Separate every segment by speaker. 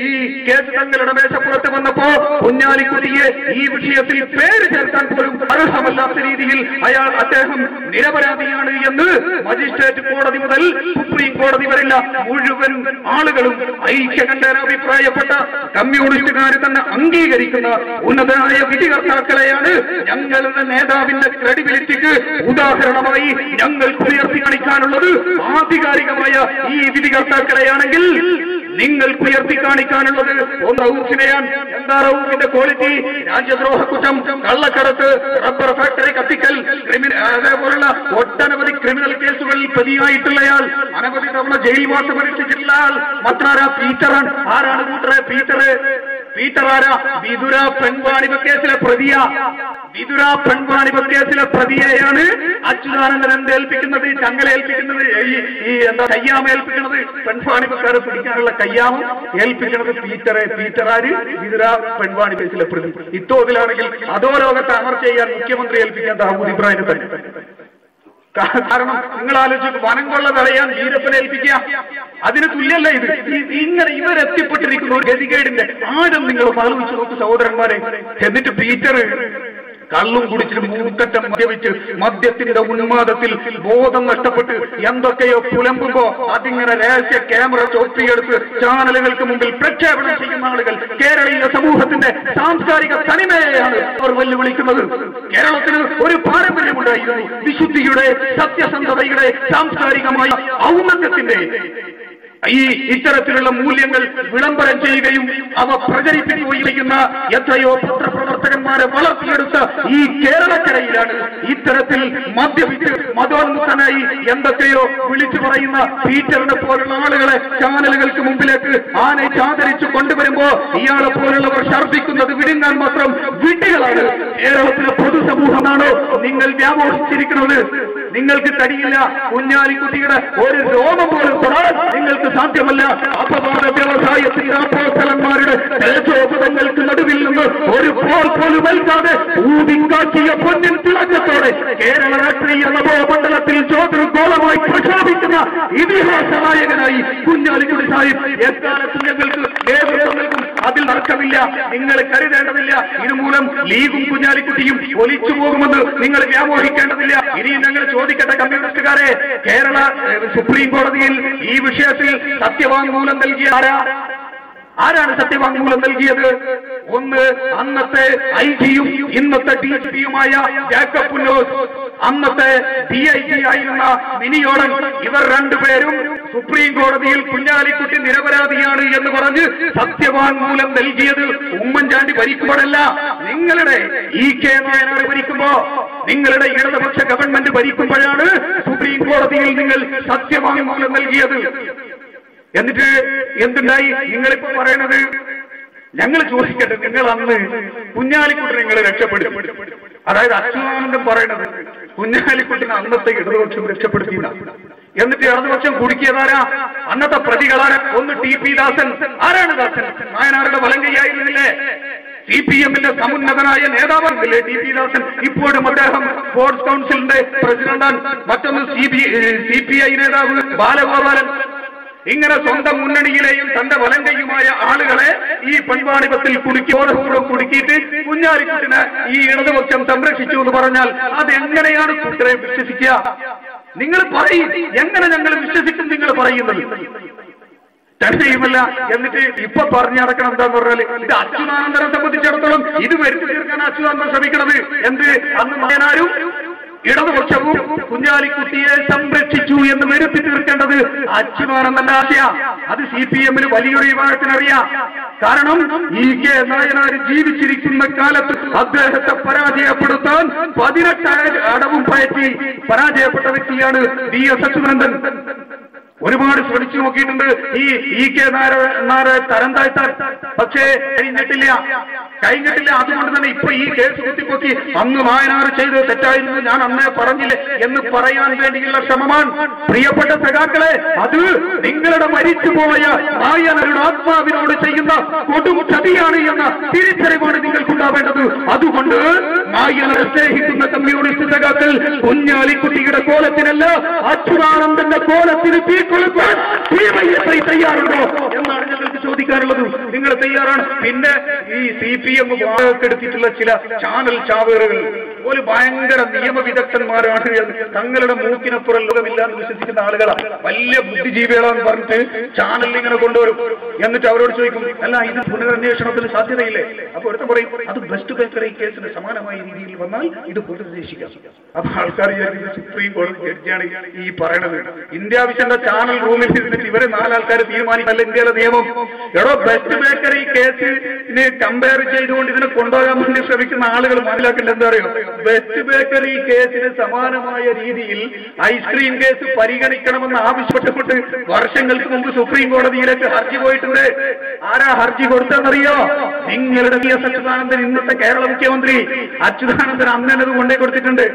Speaker 1: ഈ കേസ് തങ്ങളുടെ മേശപ്പുറത്ത് വന്നപ്പോ കുഞ്ഞാലിക്കുട്ടിയെ ഈ വിഷയത്തിൽ പേര് ചേർക്കാൻ പോലും അർഹമല്ലാത്ത രീതിയിൽ അദ്ദേഹം നിരപരാധിയാണ് എന്ന് മജിസ്ട്രേറ്റ് കോടതി മുതൽ സുപ്രീം കോടതി വരെയുള്ള മുഴുവൻ ആളുകളും ഐക്യകണ്ഠേന അഭിപ്രായപ്പെട്ട കമ്മ്യൂണിസ്റ്റുകാർ തന്നെ അംഗീകരിക്കുന്ന ഉന്നതനായ വിധികർത്താക്കളെയാണ് ഞങ്ങളുടെ നേതാവിന്റെ ക്രെഡിബിലിറ്റിക്ക് ഉദാഹരണമായി ഞങ്ങൾക്ക് ഉയർത്തി കാണിക്കാനുള്ളത്. ആധികാരികമായ ഈ വിധികർത്താക്കളെയാണെങ്കിൽ നിങ്ങൾക്ക് ഉയർത്തി കാണിക്കാനുള്ളത് റൌഫിനെയാണ്. എന്താ റൌഫിന്റെ ക്വാളിറ്റി? രാജ്യദ്രോഹ കുറ്റം, കള്ളക്കടത്ത്, റബ്ബർ ഫാക്ടറി കത്തിക്കൽ, അതേപോലുള്ള ഒട്ടനവധി ക്രിമിനൽ കേസുകളിൽ പ്രതിയായിട്ടുള്ളയാൾ, അനവധി തവണ ജയിൽവാസം അനുഷ്ഠിച്ചിട്ടുള്ള ആൾ. മറ്റാരാ? പീറ്ററാണ്. ആരാണ് കൂട്ടറെ പീറ്റർ ആരാ? വിതുര പെൺവാണിഭ കേസിലെ പ്രതിയാ. വിതുര പെൺവാണിഭ കേസിലെ പ്രതിയെയാണ് അച്യുതാനന്ദൻ ഏൽപ്പിക്കുന്നത്, ചങ്ങല ഏൽപ്പിക്കുന്നത്, കയ്യാമ ഏൽപ്പിക്കുന്നത്. പെൺവാണിഭക്കാരെ പിടിക്കാനുള്ള കയ്യാമ ഏൽപ്പിക്കുന്നത് പീറ്ററാര്? വിതുര പെൺവാണിഭ കേസിലെ പ്രതി. ഇത്തോതിലാണെങ്കിൽ അധോലോകത്തെ അമർ ചെയ്യാൻ മുഖ്യമന്ത്രി ഏൽപ്പിക്കാൻ ദാവൂദ് ഇബ്രാഹിമിനെ തന്നെ. കാരണം നിങ്ങൾ ആലോചിച്ച് വനം കൊള്ള തടയാൻ വീരപ്പനെ ഏൽപ്പിക്കുക, അതിന് തുല്യല്ല ഇത്. ഇങ്ങനെ ഇവരെത്തിപ്പെട്ടിരിക്കുന്ന ഒരു ഗതികേടിന്റെ ആരും നിങ്ങൾ ആലോചിച്ച് നോക്ക് സഹോദരന്മാരെ. എന്നിട്ട് പീറ്റർ കള്ളും കുടിച്ചിട്ട് മൂക്കറ്റം മദ്യപിച്ച് മദ്യത്തിന്റെ ഉന്മാദത്തിൽ ബോധം നഷ്ടപ്പെട്ട് എന്തൊക്കെയോ പുലമ്പുമ്പോ അതിങ്ങനെ രഹസ്യ ക്യാമറ ചോപ്പിയെടുത്ത് ചാനലുകൾക്ക് മുമ്പിൽ പ്രക്ഷേപണം ചെയ്യുന്ന ആളുകൾ കേരളീയ സമൂഹത്തിന്റെ സാംസ്കാരിക തനിമയെയാണ് അവർ വെല്ലുവിളിക്കുന്നത്. കേരളത്തിന് ഒരു പാരമ്പര്യമുണ്ടായിരുന്നു, വിശുദ്ധിയുടെ, സത്യസന്ധതയുടെ, സാംസ്കാരികമായ ഔന്നത്യത്തിന്റെ. ഇത്തരത്തിലുള്ള മൂല്യങ്ങൾ വിളംബരം ചെയ്യുകയും അവ പ്രചരിപ്പിക്കുകയും ചെയ്യുന്ന എത്രയോ പത്രപ്രവർത്തകന്മാരെ വളർത്തിയെടുത്ത ഈ കേരളക്കരയിലാണ് ഇത്തരത്തിൽ മദ്യപിച്ച് മതോന്മുഖനായി എന്തൊക്കെയോ വിളിച്ചു പറയുന്ന പീറ്ററിനെ പോലുള്ള ആളുകളെ ചാനലുകൾക്ക് മുമ്പിലേക്ക് ആനയിച്ച് ആദരിച്ചു കൊണ്ടുവരുമ്പോ ഇയാളെ പോലുള്ളവർ ഛർദ്ദിക്കുന്നത് വിഴുങ്ങാൻ മാത്രം വിഡ്ഢികളാണ്. കേരളത്തിലെ പൊതുസമൂഹമാണോ നിങ്ങൾ വ്യാമോഹിച്ചിരിക്കുന്നത്? നിങ്ങൾക്ക് കഴിയില്ല. കുഞ്ഞാലിക്കുട്ടിയുടെ ഒരു രോമം പോലും തൊടാൻ നിങ്ങൾക്ക് സാധ്യമല്ല. അപവാദ വ്യവസായത്തിന്റെ അപ്പോസ്തലന്മാരുടെ ദേശോപതങ്ങൾക്ക് നടുവിൽ നിന്ന് ഒരു പോൾ പോലും ഏൽക്കാതെ ഊതിക്കാക്കിയ പൊന്നിൻ തിളക്കത്തോടെ കേരള രാഷ്ട്രീയ നവോമണ്ഡലത്തിൽ ജ്യോതിർഗോളമായി പ്രഖ്യാപിക്കുന്ന ഇതിഹാസ നായകനായി കുഞ്ഞാലിക്കുട്ടി സാഹിബ് എക്കാലത്തും ഞങ്ങൾക്ക് നേതൃത്വം നൽകും. അതിൽ തർക്കമില്ല. നിങ്ങൾ കരുതേണ്ടതില്ല ഇതുമൂലം ലീഗും കുഞ്ഞാലിക്കുട്ടിയും ഒലിച്ചു പോകുമെന്ന് നിങ്ങൾ വ്യാമോഹിക്കേണ്ടതില്ല. ഇനിയും ഞങ്ങൾ ചോദിക്കട്ടെ കമ്മ്യൂണിസ്റ്റുകാരെ, കേരള സുപ്രീം കോടതിയിൽ ഈ വിഷയത്തിൽ സത്യവാങ്മൂലം നൽകിയ ആരാണ് സത്യവാങ്മൂലം നൽകിയത്? ഒന്ന് അന്നത്തെ ഐജിയും ഇന്നത്തെ ഡിജിപിയുമായ ജേക്കബ് പുന്നോസ്, അന്നത്തെ ഡിഐജി ആയിരുന്ന മിനിയോടൻ. ഇവർ രണ്ടുപേരും സുപ്രീം കോടതിയിൽ കുഞ്ഞാലിക്കുട്ടി നിരപരാധിയാണ് എന്ന് പറഞ്ഞ് സത്യവാങ്മൂലം നൽകിയത് ഉമ്മൻചാണ്ടി ഭരിക്കുമ്പോഴല്ല, നിങ്ങളുടെ EK നായനാർ ഭരിക്കുമ്പോ, നിങ്ങളുടെ ഇടതുപക്ഷ ഗവൺമെന്റ് ഭരിക്കുമ്പോഴാണ് സുപ്രീം കോടതിയിൽ നിങ്ങൾ സത്യവാങ്മൂലം നൽകിയത്. എന്നിട്ട് എന്തുണ്ടായി? നിങ്ങളിപ്പോ പറയണത്, ഞങ്ങൾ ചോദിക്കട്ടെ, നിങ്ങൾ അന്ന് കുഞ്ഞാലിക്കുട്ടി നിങ്ങൾ രക്ഷപ്പെടുത്തി, അതായത് അച്യുതാനന്ദൻ പറയണത് കുഞ്ഞാലിക്കുട്ടിനെ അന്നത്തെ ഇടതുപക്ഷം രക്ഷപ്പെടുത്തിയില്ല. എന്നിട്ട് ഇടതുപക്ഷം കുടുക്കിയതാരാ? അന്നത്തെ പ്രതികളാരാ? ഒന്ന് TP ദാസൻ. ആരാണ് ദാസൻ? നായനാരുടെ വലങ്കയായിരുന്നില്ലേ? CPM-ന്റെ സമുന്നതനായ നേതാവായിരുന്നില്ലേ TP ദാസൻ? ഇപ്പോഴും അദ്ദേഹം സ്പോർട്സ് കൗൺസിലിന്റെ പ്രസിഡന്റാണ്. മറ്റൊന്ന് CPI നേതാവ് ബാലഗോപാലൻ. ഇങ്ങനെ സ്വന്തം മുന്നണിയിലെയും തന്റെ വലങ്കയുമായ ആളുകളെ ഈ പെൺവാണിഭത്തിൽ ബോധപൂർവ്വം കുടുക്കിയിട്ട് കുഞ്ഞാലിക്കുട്ടിനെ ഈ ഇടതുപക്ഷം സംരക്ഷിച്ചു എന്ന് പറഞ്ഞാൽ അതെങ്ങനെയാണ് കൂട്ടരെ വിശ്വസിക്കുക? നിങ്ങൾ പറയും, എങ്ങനെ ഞങ്ങൾ വിശ്വസിക്കും നിങ്ങൾ പറയുന്നത്? തന്നെയുമല്ല. എന്നിട്ട് ഇപ്പൊ പറഞ്ഞു നടക്കണം എന്താന്ന് പറഞ്ഞാല്, ഇത് അച്യുതാനന്ദനെ സംബന്ധിച്ചിടത്തോളം ഇത് വരുത്തി തീർക്കാൻ അച്യുതാനന്ദൻ ശ്രമിക്കുന്നത് എന്ത്? അന്ന് നായനാരും ഇടതുപക്ഷവും കുഞ്ഞാലിക്കുട്ടിയെ സംരക്ഷിച്ചു എന്ന് വരുത്തി തീർക്കേണ്ടത് അച്യുതാനന്ദന്റെ ആശയ. അത് CPM-ന് വലിയൊരു വിഭാഗത്തിനറിയാം. കാരണം EK നായനാർ ജീവിച്ചിരിക്കുന്ന കാലത്ത് അദ്ദേഹത്തെ പരാജയപ്പെടുത്താൻ 18 അടവും പയറ്റി പരാജയപ്പെട്ട വ്യക്തിയാണ് DS അച്യുതാനന്ദൻ. ഒരുപാട് ശ്രമിച്ചു നോക്കിയിട്ടുണ്ട് ഈ EK നായരെ തരം താഴ്ത്താൻ, പക്ഷേ കഴിഞ്ഞിട്ടില്ല. അതുകൊണ്ട് തന്നെ ഇപ്പൊ ഈ കേസ് കുത്തിപ്പൊക്കി അന്ന് നായനാർ ചെയ്ത് തെറ്റായിരുന്നു, ഞാൻ അന്നേ പറഞ്ഞില്ലേ എന്ന് പറയാൻ വേണ്ടിയുള്ള ശ്രമമാണ്. പ്രിയപ്പെട്ട സഖാക്കളെ, അത് നിങ്ങളുടെ മരിച്ചുപോയ നായനാരുടെ ആത്മാവിനോട് ചെയ്യുന്ന കൊടും ചതിയാണ് എന്ന തിരിച്ചറിവാണ് നിങ്ങൾക്കുണ്ടാവേണ്ടത്. അതുകൊണ്ട് നായനാരെ സ്നേഹിക്കുന്ന കമ്മ്യൂണിസ്റ്റ് സഖാക്കൾ കുഞ്ഞാലിക്കുട്ടിയുടെ കോലത്തിനല്ല അച്യുതാനന്ദന്റെ കോലത്തിന് തീ കൊളുത്താൻ തയ്യാറുണ്ടോ എന്നാണ് ഞങ്ങൾക്ക് ചോദിക്കുന്നത്. ചോദിക്കാനുള്ളത്. നിങ്ങൾ തയ്യാറാണ്? പിന്നെ ഈ CPM വാടകയ്ക്കെടുത്തിട്ടുള്ള ചില ചാനൽ ചാവേറുകൾ ഒരു ഭയങ്കര നിയമവിദഗ്ധന്മാരാണ്, തങ്ങളുടെ മൂക്കിനപ്പുറം ലോകമില്ലാന്ന് വിശ്വസിക്കുന്ന ആളുകളാണ്, വലിയ ബുദ്ധിജീവികളാന്ന് പറഞ്ഞിട്ട് ചാനലിൽ ഇങ്ങനെ കൊണ്ടുവരും. എന്നിട്ട് അവരോട് ചോദിക്കും, അല്ല ഇത് പുനരന്വേഷണത്തിന് സാധ്യതയില്ലേ? അപ്പൊ ഒരുത്തം പറയും, അത് ബെസ്റ്റ് ബേക്കറി കേസിന് സമാനമായ രീതിയിൽ വന്നാൽ ഇത് പുനർനിരീക്ഷിക്കാം. അപ്പൊ ആൾക്കാർ സുപ്രീം കോടതി ജഡ്ജിയാണ് ഈ പറയണത്. ഇന്ത്യ വിഷന്റെ ചാനൽ റൂമിൽ ഇരുന്നിട്ട് ഇവരെ 4 ആൾക്കാർ തീരുമാനിക്കല്ല ഇന്ത്യയിലെ നിയമം. എടോ, ബെസ്റ്റ് ബേക്കറി കേസിന് കമ്പയർ ചെയ്തുകൊണ്ട് ഇതിനെ കൊണ്ടുപോകാൻ വേണ്ടി ശ്രമിക്കുന്ന ആളുകൾ മനസ്സിലാക്കേണ്ടത് എന്താ അറിയോ? ബെസ്റ്റ് ബേക്കറി കേസിന് സമാനമായ രീതിയിൽ ഐസ്ക്രീം കേസ് പരിഗണിക്കണമെന്ന് ആവശ്യപ്പെട്ടുകൊണ്ട് വർഷങ്ങൾക്ക് മുമ്പ് സുപ്രീം കോടതിയിലേക്ക് ഹർജി പോയിട്ടുണ്ട്. ആരാ ഹർജി കൊടുത്തെന്നറിയോ? നിങ്ങളുടെ അച്യുതാനന്ദൻ, ഇന്നത്തെ കേരള മുഖ്യമന്ത്രി അച്യുതാനന്ദൻ അന്നത് കൊണ്ടേ കൊടുത്തിട്ടുണ്ട്.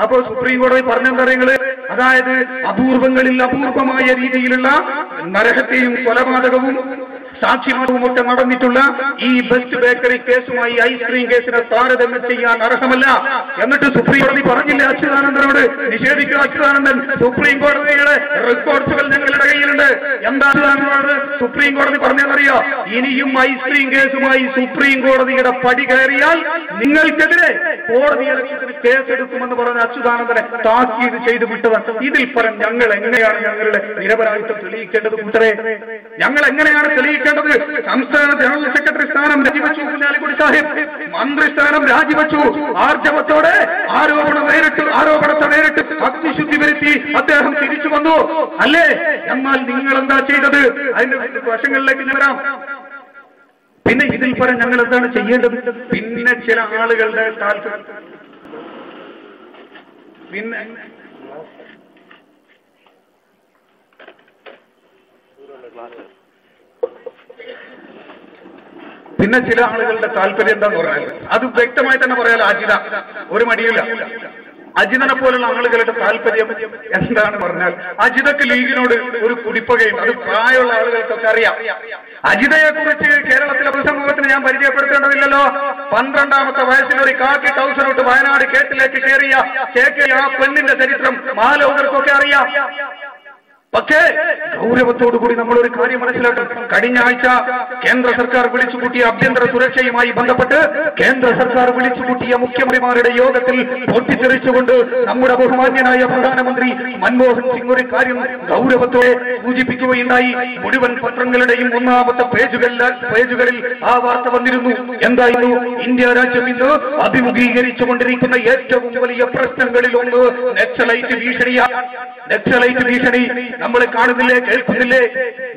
Speaker 1: അപ്പോൾ സുപ്രീം കോടതി പറഞ്ഞെന്താ നിങ്ങള്? അതായത് അപൂർവങ്ങളിൽ അപൂർവമായ രീതിയിലുള്ള നരഹത്യയും കൊലപാതകവും സാക്ഷിമതവുമൊക്കെ നടന്നിട്ടുള്ള ഈ ബെസ്റ്റ് ബേക്കറി കേസുമായി ഐസ്ക്രീം കേസിനെ താരതമ്യം ചെയ്യാൻ അർഹമല്ല. എന്നിട്ട് സുപ്രീം കോടതി പറഞ്ഞില്ല അച്യുതാനന്ദനോട്, നിഷേധിക്കുക അച്യുതാനന്ദൻ, സുപ്രീം കോടതിയുടെ റെക്കോർഡ്സുകൾ ഞങ്ങളുടെ കയ്യിലുണ്ട്. എന്താ സുപ്രീം കോടതി പറഞ്ഞതെന്നറിയോ? ഇനിയും ഐസ്ക്രീം കേസുമായി സുപ്രീം കോടതിയുടെ പടി കയറിയാൽ നിങ്ങൾക്കെതിരെ കോടതിയുടെ കേസെടുക്കുമെന്ന് പറഞ്ഞ അച്യുതാനന്ദനെ താക്കീത് ചെയ്തു വിട്ടതാണ്. ഇതിൽ പരം ഞങ്ങൾ എങ്ങനെയാണ് ഞങ്ങളുടെ നിരപരാധിത്വം തെളിയിക്കേണ്ടത്? കൂട്ടരെ, ഞങ്ങൾ എങ്ങനെയാണ് തെളിയിക്കേണ്ടത്? സംസ്ഥാന ജനറൽ സെക്രട്ടറി സ്ഥാനം രാജിവെച്ചു കുഞ്ഞാലിക്കുടി സാഹിബ്, മന്ത്രിസ്ഥാനം രാജിവെച്ചു. ആർജവത്തോടെ ആരോപണത്തെ നേരിട്ട് അഗ്നിശുദ്ധി വരുത്തി അദ്ദേഹം തിരിച്ചു വന്നു, അല്ലേ? എന്നാൽ നിങ്ങൾ എന്താ ചെയ്തത്? അതിന്റെ വശങ്ങളിലേക്ക് വരാം. പിന്നെ ഇതിൽ പരം ഞങ്ങൾ എന്താണ് ചെയ്യേണ്ടത്? പിന്നെ ചില ആളുകളുടെ താല്പര്യം, പിന്നെ ചില ആളുകളുടെ താല്പര്യം എന്താന്ന് പറഞ്ഞാൽ അത് വ്യക്തമായി തന്നെ പറയാലോ. അജിത ഒരു മടിയില്ല. അജിതനെ പോലുള്ള ആളുകളുടെ താല്പര്യം എന്താണ് പറഞ്ഞാൽ, അജിതക്ക് ലീഗിനോട് ഒരു കുടിപ്പകയും അത് പ്രായമുള്ള ആളുകൾക്കൊക്കെ അറിയാം. അജിതയെ കുറിച്ച് കേരളത്തിലെ പൊതുസമൂഹത്തിന് ഞാൻ പരിചയപ്പെടുത്തേണ്ടതില്ലല്ലോ. 12ാമത്തെ വയസ്സിൽ ഒരു കാക്കി ട്രൗസർ ഇട്ട് വയനാട് കേട്ടിലേക്ക് കയറിയ ആ പെണ്ണിന്റെ ചരിത്രം മാലോകർക്കൊക്കെ അറിയാം. പക്ഷേ ഗൗരവത്തോടുകൂടി നമ്മൾ ഒരു കാര്യം മനസ്സിലാക്കും. കഴിഞ്ഞ ആഴ്ച കേന്ദ്ര സർക്കാർ വിളിച്ചുകൂട്ടിയ ആഭ്യന്തര സുരക്ഷയുമായി ബന്ധപ്പെട്ട് കേന്ദ്ര സർക്കാർ വിളിച്ചുകൂട്ടിയ മുഖ്യമന്ത്രിമാരുടെ യോഗത്തിൽ പൊട്ടിത്തെറിച്ചുകൊണ്ട് നമ്മുടെ ബഹുമാന്യനായ പ്രധാനമന്ത്രി മൻമോഹൻ സിംഗ് ഒരു കാര്യം ഗൗരവത്തോടെ സൂചിപ്പിക്കുകയുണ്ടായി. മുഴുവൻ പത്രങ്ങളുടെയും ഒന്നാമത്തെ പേജുകളിൽ ആ വാർത്ത വന്നിരുന്നു. എന്തായിരുന്നു? ഇന്ത്യ രാജ്യം ഇന്ന് അഭിമുഖീകരിച്ചുകൊണ്ടിരിക്കുന്ന ഏറ്റവും വലിയ പ്രശ്നങ്ങളിൽ ഒന്ന് നക്സലൈറ്റ് ഭീഷണിയാണ്. നക്സലൈറ്റ് ഭീഷണി നമ്മൾ കാണുന്നില്ലേ, കേൾക്കുന്നില്ലേ?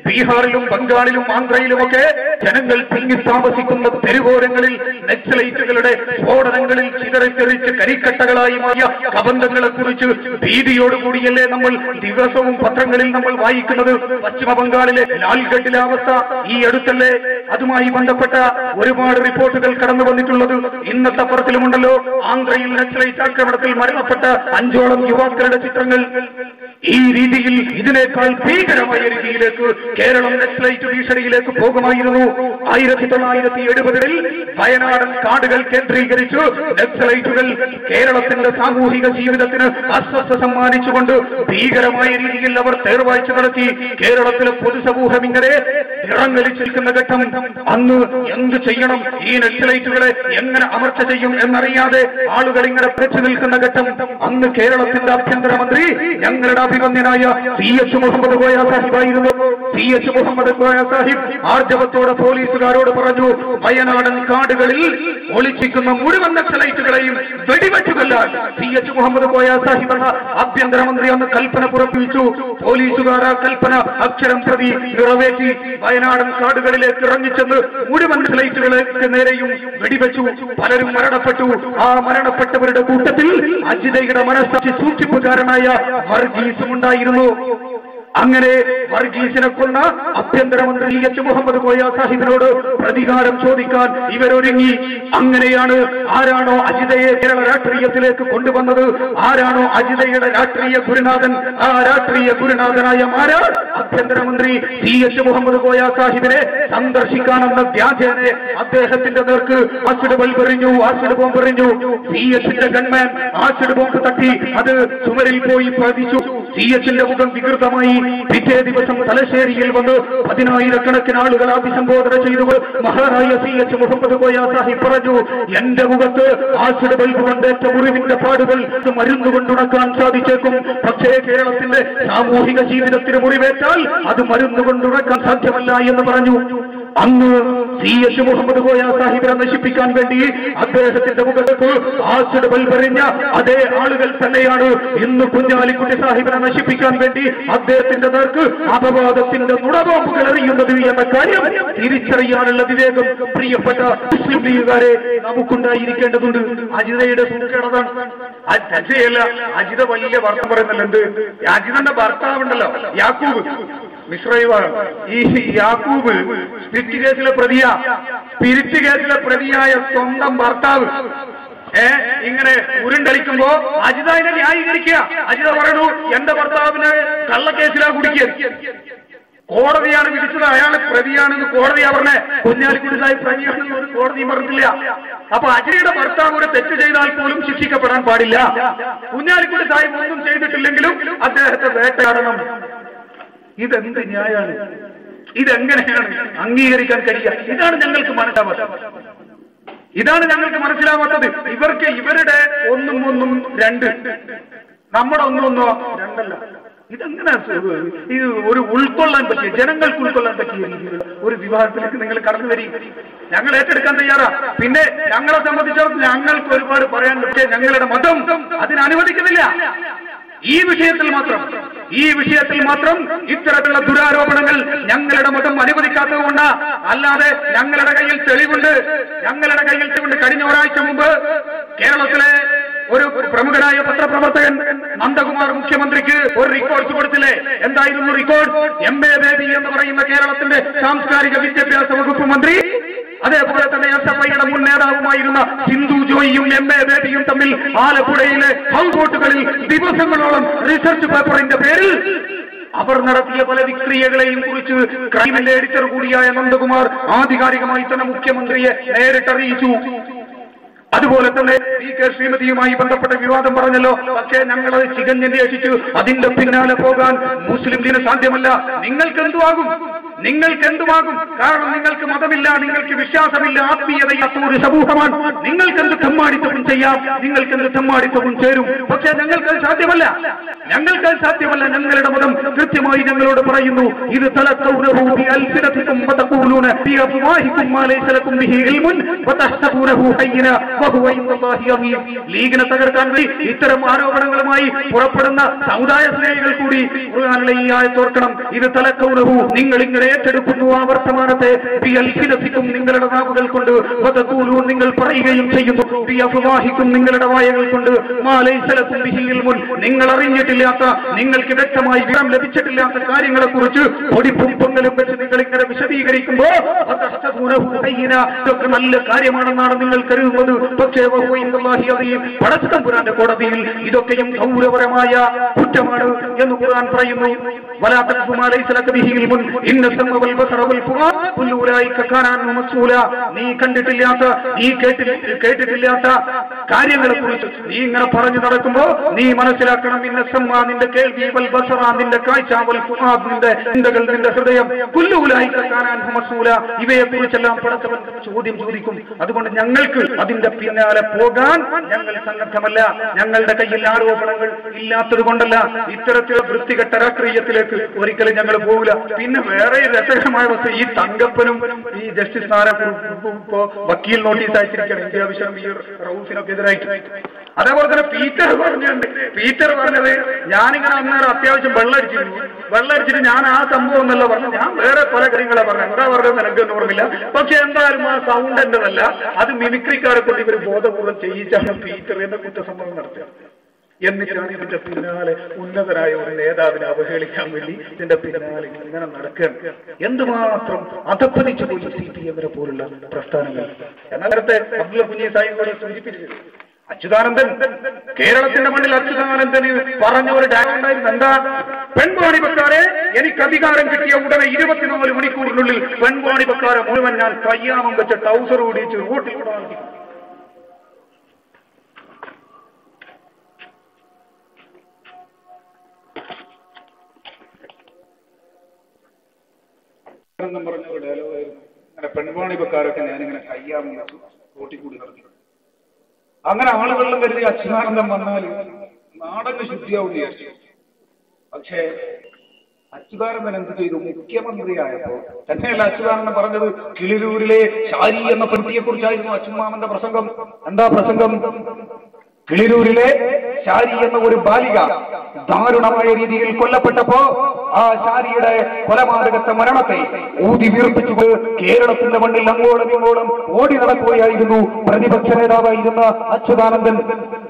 Speaker 1: ബീഹാറിലും ബംഗാളിലും ആന്ധ്രയിലുമൊക്കെ ജനങ്ങൾ തിങ്ങി താമസിക്കുന്ന തെരുവോരങ്ങളിൽ നക്സലൈറ്റുകളുടെ സ്ഫോടനങ്ങളിൽ ചിതറിത്തെറിച്ച് കരിക്കട്ടകളായി മാറിയ കബന്ധങ്ങളെ കുറിച്ച് ഭീതിയോടുകൂടിയല്ലേ നമ്മൾ ദിവസവും പത്രങ്ങളിൽ നമ്മൾ വായിക്കുന്നത്? പശ്ചിമ ബംഗാളിലെ ലാൽഗഡിലെ അവസ്ഥ ഈ അടുത്തല്ലേ? അതുമായി ബന്ധപ്പെട്ട ഒരുപാട് റിപ്പോർട്ടുകൾ കടന്നു വന്നിട്ടുള്ളത് ഇന്നത്തെ പത്രത്തിലുമുണ്ടല്ലോ. ആന്ധ്രയിൽ നക്സലൈറ്റ് ആക്രമണത്തിൽ മരണപ്പെട്ട 5ഓളം യുവാക്കളുടെ ചിത്രങ്ങൾ. ഈ രീതിയിൽ ഇതിനേക്കാൾ ഭീകരമായ രീതിയിലേക്ക് കേരളം നക്സലൈറ്റ് ഭീഷണിയിലേക്ക് പോകുമായിരുന്നു. 1970-കളിൽ വയനാടൻ കാടുകൾ കേന്ദ്രീകരിച്ച് നക്സലൈറ്റുകൾ കേരളത്തിന്റെ സാമൂഹിക ജീവിതത്തിന് അസ്വസ്ഥ സമ്മാനിച്ചുകൊണ്ട് ഭീകരമായ രീതിയിൽ അവർ തേർവാഴ്ച നടത്തി. കേരളത്തിലെ പൊതുസമൂഹം ഇങ്ങനെ ഇറങ്ങലിച്ചിരിക്കുന്ന ഘട്ടം. അന്ന് എന്ത് ചെയ്യണം, ഈ നക്സലൈറ്റുകളെ എങ്ങനെ അമർച്ച ചെയ്യും എന്നറിയാതെ ആളുകൾ ഇങ്ങനെ പിടിച്ചു നിൽക്കുന്ന ഘട്ടം. അന്ന് കേരളത്തിന്റെ ആഭ്യന്തരമന്ത്രി ഞങ്ങളുടെ അഭിമന്യനായ CH മുഹമ്മദ് കോയ സാഹിബായിരുന്നു. CH മുഹമ്മദ് കോയ സാഹിബ് ആർജവത്തോടെ പോലീസുകാരോട് പറഞ്ഞു, വയനാടൻ കാടുകളിൽ ഒളിച്ചിരിക്കുന്ന മുഴുവൻ നക്സലൈറ്റുകളെയും വെടിവെച്ചുകൊല്ലാൻ. CH മുഹമ്മദ് കോയ സാഹിബ് എന്ന ആഭ്യന്തരമന്ത്രി അന്ന് കൽപ്പന പുറപ്പെടുവിച്ചു. പോലീസുകാർ ആ കൽപ്പന അക്ഷരം പ്രതി നിറവേറ്റി വയനാടൻ കാടുകളിലേക്ക് ഇറങ്ങിച്ചെന്ന് മുഴുവൻ നക്സലൈറ്റുകൾക്ക് നേരെയും വെടിവെച്ചു. പലരും മരണപ്പെട്ടു. ആ മരണപ്പെട്ടവരുടെ കൂട്ടത്തിൽ അജിതയുടെ മനസ്സാക്ഷി സൂക്ഷിപ്പുകാരനായ വർഗീസും ഉണ്ടായിരുന്നു. അങ്ങനെ വർഗീസിനെ കൊന്ന ആഭ്യന്തരമന്ത്രി CH മുഹമ്മദ് കോയ സാഹിബിനോട് പ്രതികാരം ചോദിക്കാൻ ഇവരൊരുങ്ങി. അങ്ങനെയാണ് ആരാണോ അജിതയെ കേരള രാഷ്ട്രീയത്തിലേക്ക് കൊണ്ടുവന്നത്, ആരാണോ അജിതയുടെ രാഷ്ട്രീയ ഗുരുനാഥൻ, ആ രാഷ്ട്രീയ ഗുരുനാഥനായ മാരാർ ആഭ്യന്തരമന്ത്രി CH മുഹമ്മദ് കോയ സാഹിബിനെ സന്ദർശിക്കാനെന്ന വ്യാജേനെ അദ്ദേഹത്തിന്റെ നേർക്ക് ആസിഡ് ബോംബ് എറിഞ്ഞു. CHന്റെ ഗൺമാൻ ആസിഡ് ബോംബ് തട്ടി അത് ചുമരിൽ പോയി പതിച്ചു. CHന്റെ മുഖം വികൃതമായി. പിറ്റേ ദിവസം തലശ്ശേരിയിൽ വന്ന് 10,000-കണക്കിന് ആളുകൾ അഭിസംബോധന ചെയ്തു. മഹാനായ CH മുഹമ്മദ് കോയ സാഹിബ് പറഞ്ഞു, എന്റെ മുഖത്ത് ആസിഡ് ബൾബ് കൊണ്ടേറ്റ മുറിവിന്റെ പാടുകൾ മരുന്നുകൊണ്ടുണക്കാൻ സാധിച്ചേക്കും. പക്ഷേ കേരളത്തിന്റെ സാമൂഹിക ജീവിതത്തിന് മുറിവേറ്റാൽ അത് മരുന്നുകൊണ്ടുണക്കാൻ സാധ്യമല്ല എന്ന് പറഞ്ഞു. അന്ന് CH മുഹമ്മദ് കോയ സാഹിബിനെ നശിപ്പിക്കാൻ വേണ്ടി അദ്ദേഹത്തിന്റെ മുഖത്ത് ആസിഡ് ബൾബെറിഞ്ഞ അതേ ആളുകൾ തന്നെയാണ് ഇന്ന് കുഞ്ഞാലിക്കുട്ടി സാഹിബിനെ നശിപ്പിക്കാൻ വേണ്ടി അദ്ദേഹത്തിന്റെ നേർക്ക് അപവാദത്തിന്റെ നുണബോംബുകൾ എറിയുന്നത് എന്ന കാര്യം തിരിച്ചറിയാനുള്ള വിവേകം പ്രിയപ്പെട്ട മുസ്ലിം ലീഗുകാരെ നമുക്കുണ്ടായിരിക്കേണ്ടതുണ്ട്. അജിതയുടെ സൂക്കേടതാണ്. അജിത വലിയ വർത്തം പറയുന്നുണ്ട്. അജിതന്റെ ഭർത്താവുണ്ടല്ലോ യാക്കൂബ് മിശ്രയുമാണ്. ഈ യാക്കൂബ് സ്പിരിറ്റ് കേസിലെ പ്രതിയായ സ്വന്തം ഭർത്താവ് ഇങ്ങനെ ഉരുണ്ടടിക്കുമ്പോ അജിത അതിനെ ന്യായീകരിക്കുക. അജിത പറയണു, എന്റെ ഭർത്താവിന് കള്ളക്കേസിലാ കുടിക്കുക. കോടതിയാണ് വിധിച്ചത്, അയാൾ പ്രതിയാണെന്ന് കോടതിയാ പറഞ്ഞേ. കുഞ്ഞാലിക്കുട്ടി സാഹിബ് പ്രതിയാണെന്ന് ഒരു കോടതിയും പറഞ്ഞിട്ടില്ല. അപ്പൊ അജിതയുടെ ഭർത്താവ് ഒരു തെറ്റ് ചെയ്താൽ പോലും ശിക്ഷിക്കപ്പെടാൻ പാടില്ല. കുഞ്ഞാലിക്കുട്ടി സാഹിബ് ഒന്നും ചെയ്തിട്ടില്ലെങ്കിലും അദ്ദേഹത്തെ വേട്ടയാടണം. ഇതെന്ത് ന്യായമാണ്? ഇതെങ്ങനെയാണ് അംഗീകരിക്കാൻ കഴിയുക? ഇതാണ് ഞങ്ങൾക്ക് മനസ്സിലാവാത്തത്. ഇവരുടെ ഒന്നും രണ്ട്, നമ്മുടെ ഒന്നോ രണ്ടല്ല. ഇതെങ്ങനെ ഇത് ഒരു ഉൾക്കൊള്ളാൻ പറ്റിയ, ജനങ്ങൾക്ക് ഉൾക്കൊള്ളാൻ പറ്റിയ രീതിയിലുള്ള ഒരു വിവാഹത്തിലേക്ക് നിങ്ങൾ കടന്നു വരിക. ഞങ്ങൾ ഏറ്റെടുക്കാൻ തയ്യാറാ. പിന്നെ ഞങ്ങളെ സംബന്ധിച്ചിടത്തോളം ഞങ്ങൾക്ക് ഒരുപാട് പറയാൻ, പക്ഷേ ഞങ്ങളുടെ മതം അതിനനുവദിക്കുന്നില്ല. ഈ വിഷയത്തിൽ മാത്രം ഇത്തരത്തിലുള്ള ദുരാരോപണങ്ങൾ ഞങ്ങളുടെ മതം അനുവദിക്കാത്തത് കൊണ്ട്, അല്ലാതെ ഞങ്ങളുടെ കയ്യിൽ തെളിവുണ്ട്. കഴിഞ്ഞ ഒരാഴ്ച മുമ്പ് കേരളത്തിലെ ഒരു പ്രമുഖനായ പത്രപ്രവർത്തകൻ നന്ദകുമാർ മുഖ്യമന്ത്രിക്ക് ഒരു റിക്കോർഡ് കൊടുത്തില്ലേ? എന്തായിരുന്നു റിക്കോർഡ്? MA ബേബി എന്ന് പറയുന്ന കേരളത്തിന്റെ സാംസ്കാരിക വിദ്യാഭ്യാസ വകുപ്പ് മന്ത്രി, അതേപോലെ തന്നെ SFIയുടെ മുൻ നേതാവുമായിരുന്ന സിന്ധു ജോയിയും MA ബേബിയും തമ്മിൽ ആലപ്പുഴയിലെ ഹൗസ്ബോട്ടുകളിൽ ദിവസങ്ങളോളം റിസർച്ച് പേപ്പറിന്റെ പേരിൽ അവർ നടത്തിയ പല വിക്രിയകളെയും കുറിച്ച് ക്രൈമിന്റെ എഡിറ്റർ കൂടിയായ നന്ദകുമാർ ആധികാരികമായി തന്നെ മുഖ്യമന്ത്രിയെ നേരിട്ടറിയിച്ചു. അതുപോലെ തന്നെ PK ശ്രീമതിയുമായി ബന്ധപ്പെട്ട വിവാദം പറഞ്ഞല്ലോ. പക്ഷേ ഞങ്ങളത് ചികഞ്ഞന്വേഷിച്ചു. അതിന്റെ പിന്നാലെ പോകാൻ മുസ്ലിം ലീഗിന് സാധ്യമല്ല. നിങ്ങൾക്ക് എന്തുമാകും? കാരണം നിങ്ങൾക്ക് മതമില്ല, നിങ്ങൾക്ക് വിശ്വാസമില്ല, ആത്മീയതയില്ലാത്ത ഒരു സമൂഹമാണ്. നിങ്ങൾക്കെന്ത് തെമ്മാടിത്തവും ചെയ്യാം, നിങ്ങൾക്കെന്ത് തെമ്മാടിത്തവും ചേരും. പക്ഷേ ഞങ്ങൾക്കത് സാധ്യമല്ല. ഞങ്ങളുടെ മതം കൃത്യമായി ഞങ്ങളോട് പറയുന്നു, ഇത് ലീഗിനെ തകർക്കാൻ വേണ്ടി ഇത്തരം ആരോപണങ്ങളുമായി പുറപ്പെടുന്ന സമുദായ സ്നേഹികൾ കൂടി ഖുർആനിലെ ഈ ആയത്ത് ഓർക്കണം. ഇത് തലക്കൗനഹു, നിങ്ങൾ ഇങ്ങനെ ഏറ്റെടുക്കുന്നു ആ വർത്തമാനത്തെ. നിങ്ങളുടെ നാവുകൾ കൊണ്ട്, നിങ്ങൾ പറയുകയും ചെയ്യുന്നു. നിങ്ങളുടെ വായകൾ കൊണ്ട്, നിങ്ങൾ അറിഞ്ഞിട്ടില്ലാത്ത, നിങ്ങൾക്ക് വ്യക്തമായി വിവരം ലഭിച്ചിട്ടില്ലാത്ത കാര്യങ്ങളെ കുറിച്ച് പൊടിപ്പും പൊങ്ങലും വെച്ച് നിങ്ങൾ ഇങ്ങനെ വിശദീകരിക്കുമ്പോ ഇതൊക്കെ നല്ല കാര്യമാണെന്നാണ് നിങ്ങൾ കരുതുന്നത്. പക്ഷേ പടച്ചതമ്പുരാന്റെ കോടതിയിൽ ഇതൊക്കെയും ഗൗരവപരമായ കുറ്റമാണ് എന്ന് ഖുർആൻ പറയുന്നു. നീ കണ്ടിട്ടില്ലാത്ത, നീ കേട്ടിട്ടില്ലാത്ത കാര്യങ്ങളെ കുറിച്ച് നീ ഇങ്ങനെ പറഞ്ഞു നടക്കുമ്പോ നീ മനസ്സിലാക്കണം, നിന്റെ കേൾവി, നിന്റെ കാഴ്ച, നിന്റെ ചിന്തകൾ, നിന്റെ ഹൃദയം, ഇവയെ കുറിച്ചെല്ലാം പടച്ചവൻ ചോദ്യം ചോദിക്കും. അതുകൊണ്ട് ഞങ്ങൾക്ക് അതിന്റെ പിന്നാലെ പോകാൻ ഞങ്ങൾ സന്നദ്ധമല്ല. ഞങ്ങളുടെ കയ്യിൽ ആരോപണങ്ങൾ ഇല്ലാത്തത് കൊണ്ടല്ല. ഇത്തരത്തിലുള്ള വൃത്തികെട്ട രാഷ്ട്രീയത്തിലേക്ക് ഒരിക്കലും ഞങ്ങൾ പോകില്ല. പിന്നെ വേറെ രസകരമായ വസ്തു, ഈ തങ്കപ്പനും ഈ ജസ്റ്റിസ് നാരായണ വക്കീൽ നോട്ടീസ് അയച്ചിരിക്കുകയാണ് ഇന്ത്യ വിഷയം ഈ റൌഫിനൊക്കെ എതിരായിട്ട്. അതേപോലെ തന്നെ പീറ്റർ പറഞ്ഞത്, ഞാനിങ്ങനെ അന്നേരം അത്യാവശ്യം വെള്ളടിച്ചിട്ട് ഞാൻ ആ സംഭവം എന്നല്ല പറഞ്ഞു, ഞാൻ വേറെ പല കാര്യങ്ങളെ പറഞ്ഞു. എന്താ പറഞ്ഞത് എനിക്കൊന്നും ഓർമ്മില്ല. പക്ഷെ എന്തായാലും ആ സൗണ്ട് എന്റെതല്ല, അത് മിമിക്രിക്കാരെ കൊണ്ട് ഇവർ ബോധപൂർവ്വം ചെയ്യിച്ചാണ് പീറ്റർ എന്ന കുറ്റസമ്മതം നടത്തുക. എന്നിട്ടാണ് ഇതിന്റെ പിന്നാലെ ഉന്നതരായ ഒരു നേതാവിനെ അവഹേളിക്കാൻ വേണ്ടി ഇതിന്റെ പിന്നാലെ ഇങ്ങനെ നടക്കുക. എന്തുമാത്രം അധപ്പതിച്ചു പോയി CPM പോലുള്ള പ്രസ്ഥാനങ്ങൾ. എന്നാൽ നേരത്തെ അബ്ദുള്ള കുഞ്ഞി സാഹിബ് സൂചിപ്പിച്ചത്, അച്യുതാനന്ദൻ, കേരളത്തിന്റെ മണ്ണിൽ അച്യുതാനന്ദന് പറഞ്ഞ ഒരു ഡയലോഗ് ഉണ്ടായിരുന്നു. എന്താ? പെൺവാണിപക്കാരെ, എനിക്ക് അധികാരം കിട്ടിയ ഉടനെ 24 മണിക്കൂറിനുള്ളിൽ പെൺവാണിപക്കാരെ മുഴുവൻ ഞാൻ കയ്യാമം വെച്ച ടൗസർ ഓടിച്ച് റോട്ടിലൂടെ നൽകി.
Speaker 2: എന്നും പറഞ്ഞ ഒരു ഡയലോഗായിരുന്നു. അങ്ങനെ പെൺവാണിപ്പക്കാരൊക്കെ ഞാനിങ്ങനെ കയ്യാമം വെച്ചു റോട്ടിക്കൂടി നടത്തി. അങ്ങനെ ആളുകളിലും കരുതി അച്യുതാനന്ദൻ വന്നാൽ നാടക ശുദ്ധിയാവും വിചാരിച്ചു. പക്ഷേ അച്യുതാനന്ദൻ എന്ത് ചെയ്തു? മുഖ്യമന്ത്രിയായപ്പോ തന്നെയല്ല അച്യുതാനന്ദൻ പറഞ്ഞത്, കിളിരൂരിലെ ശാരി എന്ന പെൺകുട്ടിയെ കുറിച്ചായിരുന്നു അച്യുതാനന്ദന്റെ പ്രസംഗം. എന്താ പ്രസംഗം? കിളിരൂരിലെ ശാരി എന്ന ഒരു ബാലിക ദാരുണമായ രീതിയിൽ കൊല്ലപ്പെട്ടപ്പോ ആ ശാരിയുടെ കൊലപാതകത്തെ മരണത്തെ ഊതി വീർപ്പിച്ചു കേരളത്തിന്റെ മണ്ണിൽ അങ്ങോളം ഇങ്ങോളം ഓടി നടക്കുകയായിരുന്നു പ്രതിപക്ഷ നേതാവായിരുന്ന അച്യുതാനന്ദൻ.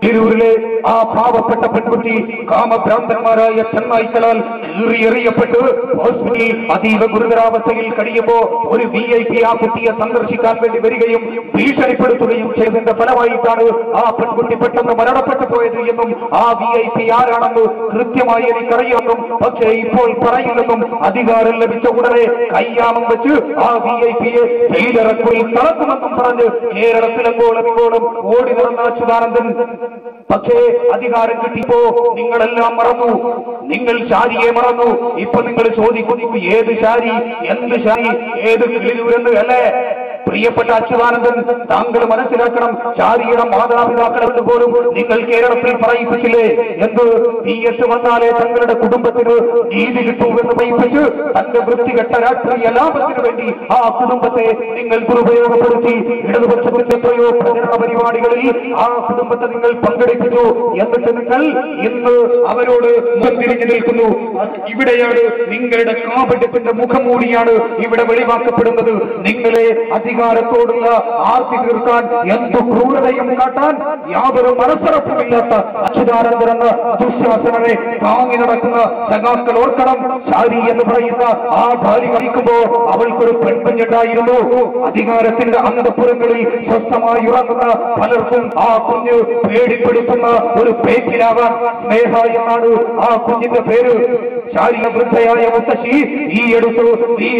Speaker 2: കിളിരൂരിലെ ആ പാവപ്പെട്ട പെൺകുട്ടി കാമഭ്രാന്തന്മാരായ ചെന്നായ്ക്കളാൽ കീറിയെറിയപ്പെട്ട് ഹോസ്പിറ്റലിൽ അതീവ ഗുരുതരാവസ്ഥയിൽ കഴിയുമ്പോ ഒരു VIP ആ കുട്ടിയെ സന്ദർശിക്കാൻ വേണ്ടി വരികയും ഭീഷണിപ്പെടുത്തുകയും ചെയ്തതിന്റെ ഫലമായിട്ടാണ് ആ പെൺകുട്ടി പെട്ടെന്ന് മരണപ്പെട്ടു പോയത് എന്നും ആ VIP ആരാണെന്ന് കൃത്യമായി എനിക്കറിയാമെന്നും പക്ഷേ ഇപ്പോൾ പറയില്ലെന്നും അധികാരം ലഭിച്ച ഉടനെ കയ്യാമം വെച്ച് ആ VIP-യെ ജയിലറക്കുള്ളിൽ തളർത്തുമെന്നും പറഞ്ഞ് കേരളത്തിലെങ്ങോളം ഇങ്ങോളം ഓടി നടന്ന അച്യുതാനന്ദൻ. പക്ഷേ അധികാരം കിട്ടിയപ്പോ നിങ്ങളെല്ലാം മറന്നു, നിങ്ങൾ ശാരിയെ മറന്നു. ഇപ്പൊ നിങ്ങൾ ചോദിക്കുന്നു ഏത് ശാരി, എന്ത് ശാരി, ഏത് കിളിരൂരെന്ന് അല്ലേ? പ്രിയപ്പെട്ട അച്യുതാനന്ദൻ, താങ്കൾ മനസ്സിലാക്കണം, ശാരിയുടെ മാതാപിതാക്കളെന്ന് പോലും നിങ്ങൾ കേരളത്തിൽ പറയിപ്പിച്ചില്ലേ? എന്ത് തീയത്ത് വന്നാലേ തങ്ങളുടെ കുടുംബത്തിന് നീതി കിട്ടൂവെന്ന് പറയിപ്പിച്ച് തന്റെ വൃത്തികെട്ട രാഷ്ട്രീയ ലാഭത്തിനു വേണ്ടി ആ കുടുംബത്തെ നിങ്ങൾ ദുരുപയോഗപ്പെടുത്തി. ഇടതുപക്ഷത്തിന്റെ എത്രയോ പ്രചരണ പരിപാടികളിൽ ആ കുടുംബത്തെ നിങ്ങൾ പങ്കെടുപ്പിച്ചു. എന്നിട്ട് നിങ്ങൾ ഇന്ന് അവരോട് മുൻതിരിഞ്ഞു നിൽക്കുന്നു. ഇവിടെയാണ് നിങ്ങളുടെ കാപട്യത്തിന്റെ മുഖംമൂടിയാണ് ഇവിടെ വെളിവാക്കപ്പെടുന്നത്. നിങ്ങളെ അധികാരത്തോടുള്ള ആർത്തി തീർക്കാൻ എന്തു ക്രൂരതയും കാട്ടാൻ യാതൊരു മനസ്സറപ്പുമില്ലാത്ത അച്യുതാനന്ദൻ എന്ന ദുശ്ശാസനനെ താങ്ങി നടക്കുന്ന സഖാക്കൾ ഓർക്കണം. ശാരി എന്ന് പറയുന്ന ആ ബാലിക കഴിക്കുമ്പോ അവൾക്കൊരു പെൺകുഞ്ഞുണ്ടായിരുന്നു. അധികാരത്തിന്റെ അന്തഃപുരങ്ങളിൽ സ്വസ്ഥമായി ഉറങ്ങുന്ന പലർക്കും ആ കുഞ്ഞ് പേടിപ്പെടുത്തുന്ന ഒരു പേക്കിലാവാൻ സ്നേഹ എന്നാണ് ആ കുഞ്ഞിന്റെ പേര്. ശാരിക വൃദ്ധയായ മുത്തശ്ശി ഈ അടുത്ത്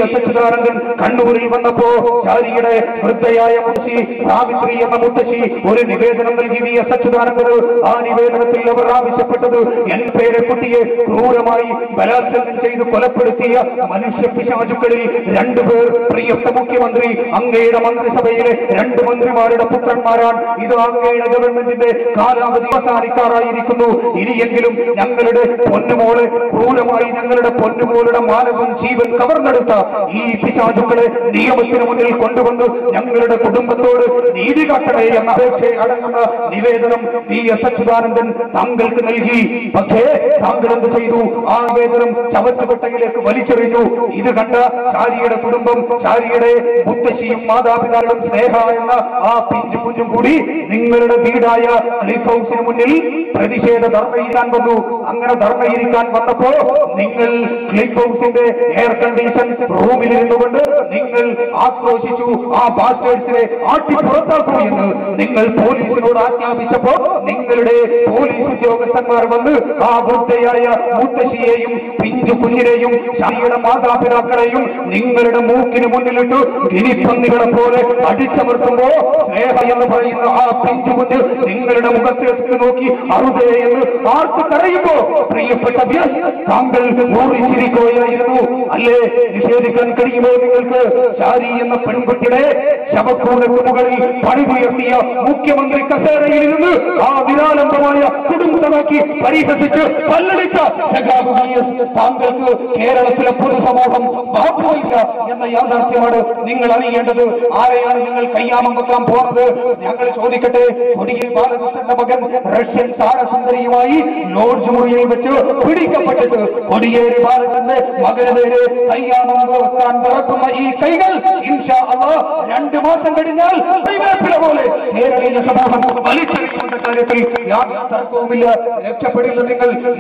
Speaker 2: അച്യുതാനന്ദൻ കണ്ണൂരിൽ വന്നപ്പോ ശാരിയുടെ വൃദ്ധയായ മുത്തശ്ശി സാവിത്രി എന്ന മുത്തശ്ശി ഒരു നിവേദനം നൽകി അച്യുതാനന്ദന്. ആ നിവേദനത്തിൽ അവർ ആവശ്യപ്പെട്ടത് എൻ പേരെ കുട്ടിയെ ക്രൂരമായി ബലാത്സംഗം ചെയ്ത് കൊലപ്പെടുത്തിയ മനുഷ്യ പിശാചുക്കളിൽ 2 പേർ പ്രിയപ്പെട്ട മുഖ്യമന്ത്രി അങ്ങയുടെ മന്ത്രിസഭയിലെ 2 മന്ത്രിമാരുടെ പുത്രന്മാരാണ്. ഇത് അങ്ങയുടെ ഗവൺമെന്റിന്റെ കാലാവധി അവസാനിക്കാറായിരിക്കുന്നു. ഇനിയെങ്കിലും ഞങ്ങളുടെ പൊന്നുമോളെ ക്രൂരമായി ഞങ്ങളുടെ പൊന്നുമോളുടെ മാനവും ജീവൻ കവർന്നെടുത്ത ഈ പിശാചുക്കളെ നിയമത്തിന് മുന്നിൽ കൊണ്ടുവന്ന് ഞങ്ങളുടെ കുടുംബത്തോട് നീതി കാട്ടണേ എന്ന അപേക്ഷ അടങ്ങുന്ന നിവേദനം അച്യുതാനന്ദൻ താങ്കൾക്ക് നൽകി. പക്ഷേ താങ്കൾ എന്ത് ചെയ്തു? ആ നിവേദനം ചവറ്റുകൊട്ടയിലേക്ക് വലിച്ചെറിഞ്ഞു. ഇത് കണ്ട ശാരിയുടെ കുടുംബം, ശാരിയുടെ മുത്തശ്ശിയും മാതാപിതാക്കളും സ്നേഹ എന്ന ആ പിഞ്ചു കുഞ്ഞും കൂടി നിങ്ങളുടെ വീടായ ക്ലിഫ് ഹൗസിന് മുന്നിൽ പ്രതിഷേധ ധർണയിരിക്കാൻ വന്നു. അങ്ങനെ ധർണയിരിക്കാൻ വന്നപ്പോ നിങ്ങൾ ക്ലിഫ് ഹൗസിന്റെ എയർ കണ്ടീഷൻ റൂമിലിരുന്നുകൊണ്ട് നിങ്ങൾ ആക്രോശിച്ചു. ആ ബാസ്റ്റേഴ്സിനെ ആട്ടി പുറത്താക്കൂ എന്ന് നിങ്ങൾ പോലീസിനോട് ആജ്ഞാപിച്ചപ്പോ നിങ്ങളുടെ പോലീസ് ഉദ്യോഗസ്ഥന്മാർ വന്ന് ആ വൃദ്ധയായ മുത്തശ്ശിയെയും പിഞ്ചു കുഞ്ഞിനെയും ശാരിയുടെ മാതാപിതാക്കളെയും നിങ്ങളുടെ മൂക്കിന് മുന്നിലിട്ട് ഗിനിപ്പന്നികളെ പോലെ അടിച്ചമർത്തുമ്പോ സ്നേഹ എന്ന് പറയുന്ന ആ പിഞ്ചു കുഞ്ഞ് നിങ്ങളുടെ മുഖത്തേക്ക് നോക്കി അറുതേ എന്ന് ആർക്ക് കരയുമ്പോ പ്രിയപ്പെട്ട താങ്കൾ ഊറിച്ചിരിക്കുകയായിരുന്നു അല്ലേ? നിഷേധിക്കാൻ കഴിയുമോ നിങ്ങൾക്ക്? ശാരി എന്ന പെൺകുട്ടിയുടെ ശവക്കൂടക്ക് മുകളിൽ പണിതുയർത്തിയ മുഖ്യമന്ത്രി കസേരയിൽ നിന്ന് ആ നിരാലംബമായ കുടുംബമാക്കി പരിഹസിച്ച് പല്ലടിച്ച താങ്കൾക്ക് കേരളത്തിലെ പൊതുസമൂഹം ബാധ്യമില്ല എന്ന യാഥാർത്ഥ്യമാണ് നിങ്ങൾ അറിയേണ്ടത്. ആരെയാണ് നിങ്ങൾ കയ്യാമം വെക്കാൻ പോകുന്നത്? ഞങ്ങൾ ചോദിക്കട്ടെ. കൊടിയേരി ബാലകൃഷ്ണന്റെ മകൻ റഷ്യൻ താരസുന്ദരിയുമായി ലോഡ്ജ് മുറിയിൽ വെച്ച് പിടിക്കപ്പെട്ടിട്ട് കൊടിയേരി ബാലകൃഷ്ണന്റെ മകന് നേരെ കയ്യാമം വെക്കാൻ തുറക്കുന്ന ഈ കൈകൾ ഇൻഷാ അല്ലാഹ് 2 മാസം കഴിഞ്ഞാൽ പോലെ കേരളീയ സമൂഹം വലിച്ചെറിയുന്ന കാര്യത്തിൽ യാതൊരു തർക്കവുമില്ല. രക്ഷപ്പെടില്ല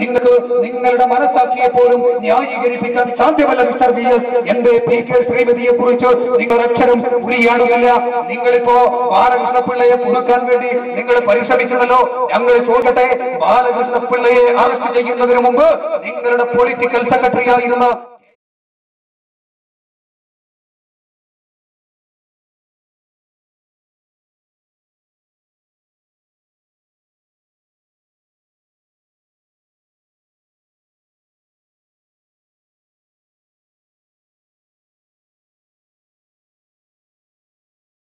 Speaker 2: നിങ്ങൾക്ക് നിങ്ങളുടെ മനസ്സാക്ഷിയെ പോലും ന്യായീകരിപ്പിക്കാൻ സാധ്യമല്ല മിസ്റ്റർ VS. എന്റെ PK ശ്രീമതിയെ കുറിച്ച് നിങ്ങൾ അക്ഷരം ഉരിയാടുകയില്ല. നിങ്ങളിപ്പോ ബാലകൃഷ്ണപിള്ളയെ കുടുക്കാൻ വേണ്ടി നിങ്ങൾ പരിശ്രമിച്ചതല്ലോ. ഞങ്ങൾ ചോദിക്കട്ടെ, ബാലകൃഷ്ണപിള്ളയെ അറസ്റ്റ് ചെയ്യുന്നതിന് മുമ്പ് നിങ്ങളുടെ പൊളിറ്റിക്കൽ സെക്രട്ടറി ആയിരുന്ന